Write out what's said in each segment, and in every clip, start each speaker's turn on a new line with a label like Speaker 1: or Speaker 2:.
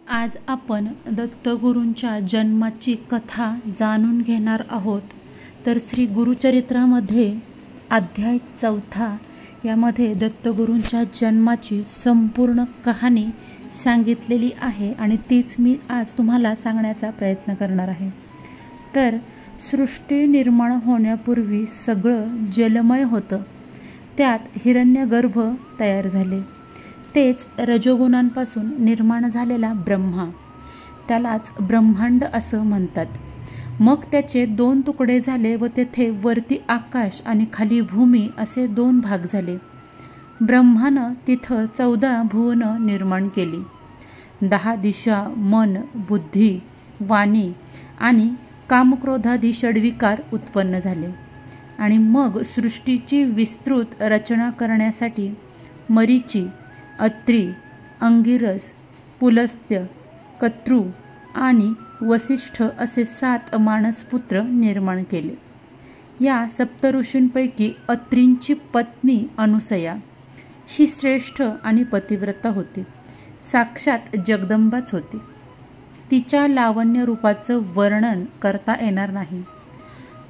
Speaker 1: आज आपण दत्तगुरूंच्या जन्माची कथा जाणून घेणार आहोत. तर श्री गुरुचरित्रामध्ये अध्याय 4 यामध्ये दत्तगुरूंच्या जन्माची संपूर्ण कहाणी सांगितलेली आहे आणि तीच मी आज तुम्हाला सांगण्याचा प्रयत्न करणार आहे. तर सृष्टी निर्माण होण्यापूर्वी सगळं जलमय होतं. त्यात हिरण्यगर्भ तयार झाले. तेच रजोगुणांपासून निर्माण झालेला ब्रह्मा, त्यालाच ब्रह्मांड असं म्हणतात. मग त्याचे 2 तुकडे झाले व तेथे वरती आकाश आणि खाली भूमी असे 2 भाग झाले. ब्रह्मानं तिथं 14 भुवनं निर्माण केली. 10 दिशा, मन, बुद्धी, वाणी आणि कामक्रोधादी षड्विकार उत्पन्न झाले. आणि मग सृष्टीची विस्तृत रचना करण्यासाठी मरीची, अत्री, अंगिरस, पुलस्त्य, कत्रू आणि वसिष्ठ असे 7 मानसपुत्र निर्माण केले. या सप्तऋषींपैकी अत्रींची पत्नी अनुसया ही श्रेष्ठ आणि पतिव्रता होती. साक्षात जगदंबाच होती. तिच्या लावण्य रूपाचं वर्णन करता येणार नाही.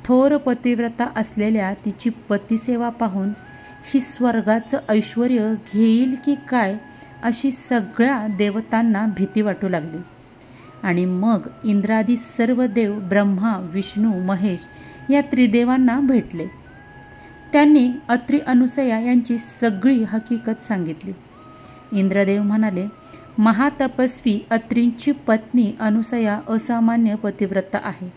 Speaker 1: थोर पतिव्रता असलेल्या तिची पतिसेवा पाहून ही स्वर्गाचं ऐश्वर घेईल की काय अशी सगळ्या देवतांना भीती वाटू लागली. आणि मग इंद्रादी सर्व देव ब्रह्मा, विष्णू, महेश या त्रिदेवांना भेटले. त्यांनी अत्री, अनुसया यांची सगळी हकीकत सांगितली. इंद्रदेव म्हणाले, महातपस्वी अत्रींची पत्नी अनुसया असामान्य पतिव्रता आहे.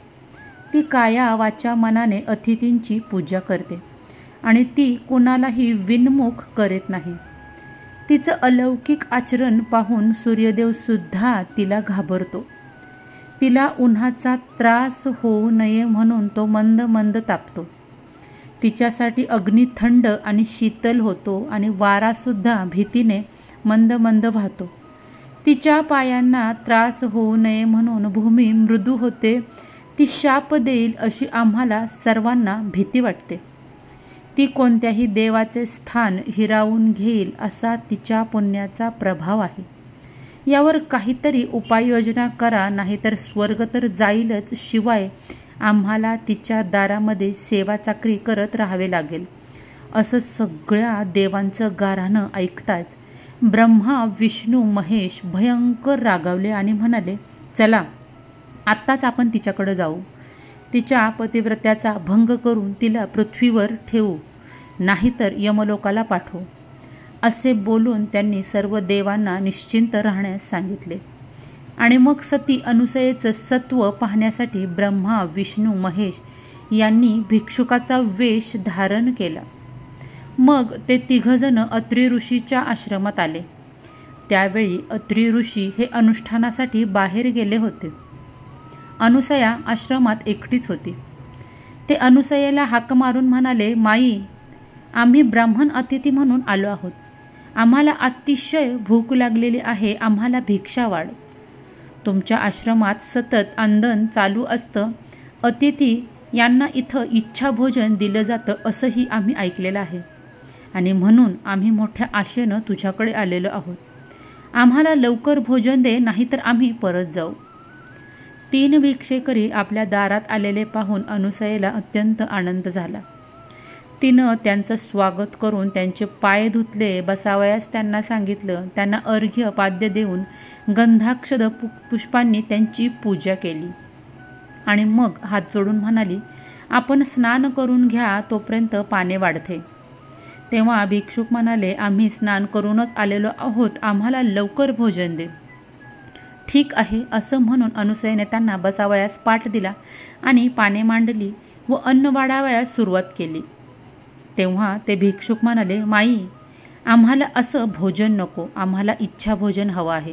Speaker 1: ती काया वाचा मनाने अतिथींची पूजा करते आणि ती कोणालाही विनमुख करीत नाही. तिचं अलौकिक आचरण पाहून सूर्यदेव सुद्धा तिला घाबरतो. तिला उन्हाचा त्रास होऊ नये म्हणून तो मंद मंद तापतो. तिच्यासाठी अग्नी थंड आणि शीतल होतो आणि वारासुद्धा भीतीने मंद मंद वाहतो. तिच्या पायांना त्रास होऊ नये म्हणून भूमी मृदू होते. ती शाप देईल अशी आम्हाला सर्वांना भीती वाटते. ती कोणत्याही देवाचे स्थान हिरावून घेईल असा तिच्या पुण्याचा प्रभाव आहे. यावर काहीतरी उपाययोजना करा, नाहीतर स्वर्ग तर जाईलच, शिवाय आम्हाला तिच्या दारामध्ये सेवा चाकरी करत राहावे लागेल. असं सगळ्या देवांचं गाऱ्हाणं ऐकताच ब्रह्मा, विष्णू, महेश भयंकर रागावले आणि म्हणाले, चला आत्ताच आपण तिच्याकडे जाऊ. तिच्या पतिव्रत्याचा भंग करून तिला पृथ्वीवर ठेवू, नाहीतर यमलोकाला पाठवू. असे बोलून त्यांनी सर्व देवांना निश्चिंत राहण्यास सांगितले. आणि मग सती अनुसयेचं सत्व पाहण्यासाठी ब्रह्मा, विष्णू, महेश यांनी भिक्षुकाचा वेश धारण केला. मग ते 3 जण अत्री ऋषीच्या आश्रमात आले. त्यावेळी अत्री ऋषी हे अनुष्ठानासाठी बाहेर गेले होते. अनुसया आश्रमात एकटीच होती. ते अनुसयेला हाक मारून म्हणाले, माई, आम्ही ब्राह्मण अतिथी म्हणून आलो आहोत. आम्हाला अतिशय भूक लागलेली आहे. आम्हाला भिक्षा वाढ. तुमच्या आश्रमात सतत अंदन चालू असतं. अतिथी यांना इथं इच्छाभोजन दिलं जातं असंही आम्ही ऐकलेलं आहे. आणि म्हणून आम्ही मोठ्या आशेनं तुझ्याकडे आलेलो आहोत. आम्हाला लवकर भोजन दे, नाहीतर आम्ही परत जाऊ. 3 भिक्षेकरी आपल्या दारात आलेले पाहून अनुसयेला अत्यंत आनंद झाला. तिनं त्यांचं स्वागत करून त्यांचे पाय धुतले. बसावयास त्यांना सांगितलं. त्यांना अर्घ्य पाद्य देऊन गंधाक्षद पुष्पांनी त्यांची पूजा केली. आणि मग हात जोडून म्हणाली, आपण स्नान करून घ्या, तोपर्यंत पाने वाढते. तेव्हा भिक्षुक म्हणाले, आम्ही स्नान करूनच आलेलो आहोत. आम्हाला लवकर भोजन दे. ठीक आहे असं म्हणून अनुसयेने त्यांना बसावयास पाठ दिला आणि पाने मांडली व अन्न वाढावयास सुरुवात केली. तेव्हा ते भिक्षुक म्हणाले, माई, आम्हाला असं भोजन नको. आम्हाला इच्छा भोजन हवं आहे.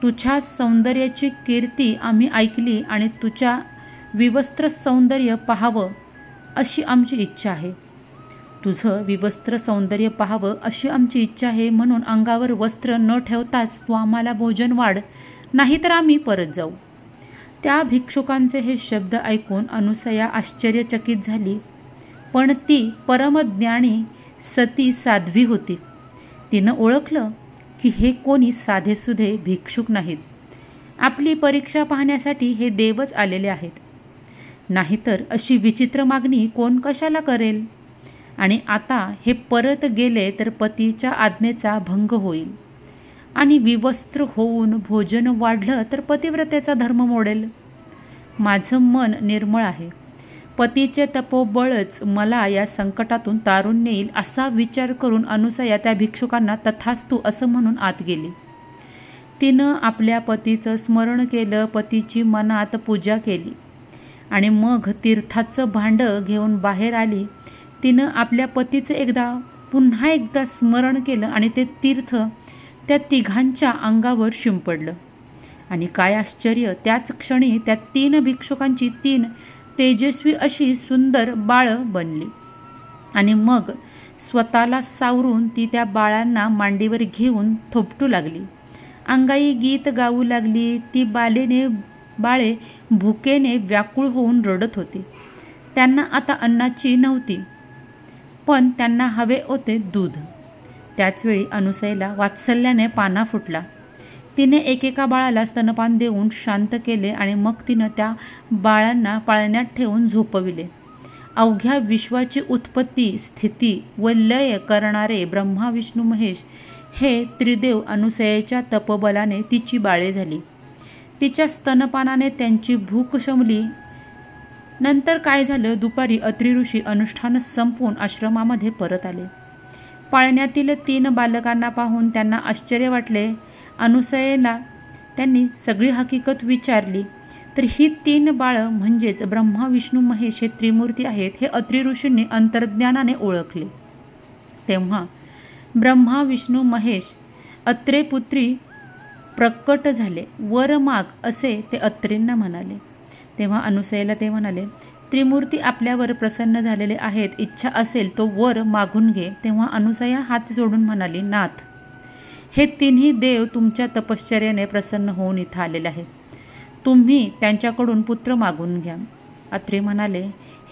Speaker 1: तुझ्या सौंदर्याची कीर्ती आम्ही ऐकली आणि तुझ्या विवस्त्र सौंदर्य पाहावं अशी आमची इच्छा आहे. तुझं विवस्त्र सौंदर्य पाहावं अशी आमची इच्छा आहे. म्हणून अंगावर वस्त्र न ठेवताच तू आम्हाला भोजन वाढ, नाहीतर आम्ही परत जाऊ. त्या भिक्षुकांचे हे शब्द ऐकून अनुसया आश्चर्यचकित झाली. पण ती परमज्ञानी सती साध्वी होती. तिनं ओळखलं की हे कोणी साधेसुधे भिक्षुक नाहीत, आपली परीक्षा पाहण्यासाठी हे देवच आलेले आहेत. नाहीतर अशी विचित्र मागणी कोण कशाला करेल. आणि आता हे परत गेले तर पतीच्या आज्ञेचा भंग होईल आणि विवस्त्र होऊन भोजन वाढलं तर पतिव्रतेचा धर्म मोडेल. माझं मन निर्मळ आहे. पतीचे तपोबळच मला या संकटातून तारून नेईल असा विचार करून अनुसया त्या भिक्षुकांना तथास्तु असं म्हणून आत गेली. तिनं आपल्या पतीचं स्मरण केलं, पतीची मनात पूजा केली आणि मग तीर्थाचं भांडं घेऊन बाहेर आली. तिनं आपल्या पतीचं पुन्हा एकदा स्मरण केलं आणि ते तीर्थ त्या तिघांच्या अंगावर शिंपडलं. आणि काय आश्चर्य, त्याच क्षणी त्या 3 भिक्षुकांची 3 तेजस्वी अशी सुंदर बाळं बनली. आणि मग स्वतःला सावरून ती त्या बाळांना मांडीवर घेऊन थोपटू लागली. अंगाई गीत गाऊ लागली. ती बाळे भुकेने व्याकुळ होऊन रडत होती. त्यांना आता अन्नाची नव्हती, पण त्यांना हवे होते दूध. त्याचवेळी अनुसयेला वात्सल्याने पाना फुटला. तिने एकेका बाळाला स्तनपान देऊन शांत केले आणि मग तिनं त्या बाळांना पाळण्यात ठेवून झोपविले. अवघ्या विश्वाची उत्पत्ती, स्थिती व लय करणारे ब्रह्मा विष्णू महेश हे त्रिदेव अनुसयेच्या तपबलाने तिची बाळे झाली. तिच्या स्तनपानाने त्यांची भूक शमली. नंतर काय झालं, दुपारी अत्री ऋषी अनुष्ठान संपवून आश्रमामध्ये परत आले. पाळण्यातील 3 बालकांना पाहून त्यांना आश्चर्य वाटले. अनुसयेला त्यांनी सगळी हकीकत विचारली तर ही 3 बाळं म्हणजेच ब्रह्मा विष्णू महेश हे त्रिमूर्ती आहेत हे अत्री ऋषींनी अंतर्ज्ञानाने ओळखले. तेव्हा ब्रह्मा विष्णू महेश अत्रे पुत्री प्रकट झाले. वर माग असे ते अत्रींना म्हणाले. तेव्हा अनुसयेला ते म्हणाले, त्रिमूर्ती आपल्यावर प्रसन्न झालेले आहेत, इच्छा असेल तो वर मागून घे. तेव्हा अनुसया हात जोडून म्हणाली, नाथ, हे 3ही देव तुमच्या तपश्चर्याने प्रसन्न होऊन इथं आलेले आहेत. तुम्ही त्यांच्याकडून पुत्र मागून घ्या. अत्रे म्हणाले,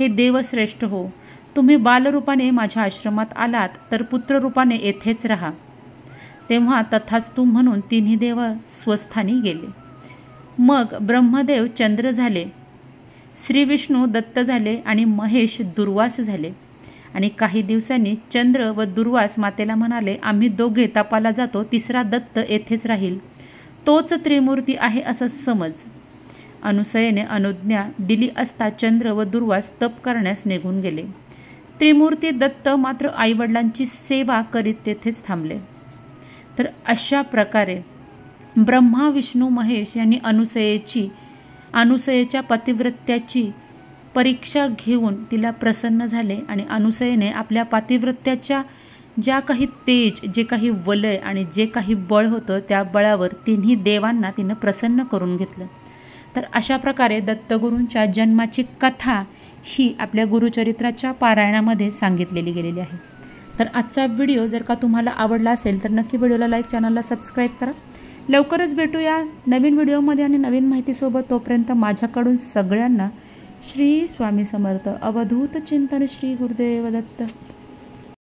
Speaker 1: हे देवश्रेष्ठ हो, तुम्ही बालरूपाने माझ्या आश्रमात आलात तर पुत्ररूपाने येथेच राहा. तेव्हा तथास्तु म्हणून 3ही देव स्वस्थानी गेले. मग ब्रह्मदेव चंद्र झाले, श्री विष्णू दत्त झाले आणि महेश दुर्वास झाले. आणि काही दिवसांनी चंद्र व दुर्वास मातेला म्हणाले, आम्ही दोघे तपाला जातो, तिसरा दत्त येथेच राहील, तोच त्रिमूर्ती आहे असं समज. अनुसयेने अनुज्ञा दिली असता चंद्र व दुर्वास तप करण्यास निघून गेले. त्रिमूर्ती दत्त मात्र आईवडिलांची सेवा करीत तेथेच थांबले. तर अशा प्रकारे ब्रह्मा विष्णू महेश यांनी अनुसयेच्या पतिव्रत्याची परीक्षा घेऊन तिला प्रसन्न झाले आणि अनुसयेने आपल्या पतिव्रत्याच्या ज्या काही तेज, जे काही वलय आणि जे काही बळ होतं त्या बळावर 3ही देवांना तिनं प्रसन्न करून घेतलं. तर अशा प्रकारे दत्तगुरूंच्या जन्माची कथा ही आपल्या गुरुचरित्राच्या पारायणामध्ये सांगितलेली गेलेली आहे. तर आजचा व्हिडिओ जर का तुम्हाला आवडला असेल तर नक्की व्हिडिओला लाईक, चॅनलला सबस्क्राईब करा. लवकरच भेटूया नवीन व्हिडिओमध्ये आणि नवीन माहितीसोबत. तोपर्यंत माझ्याकडून सगळ्यांना श्री स्वामी समर्थ. अवधूत चिंतन. श्री गुरुदेव दत्त.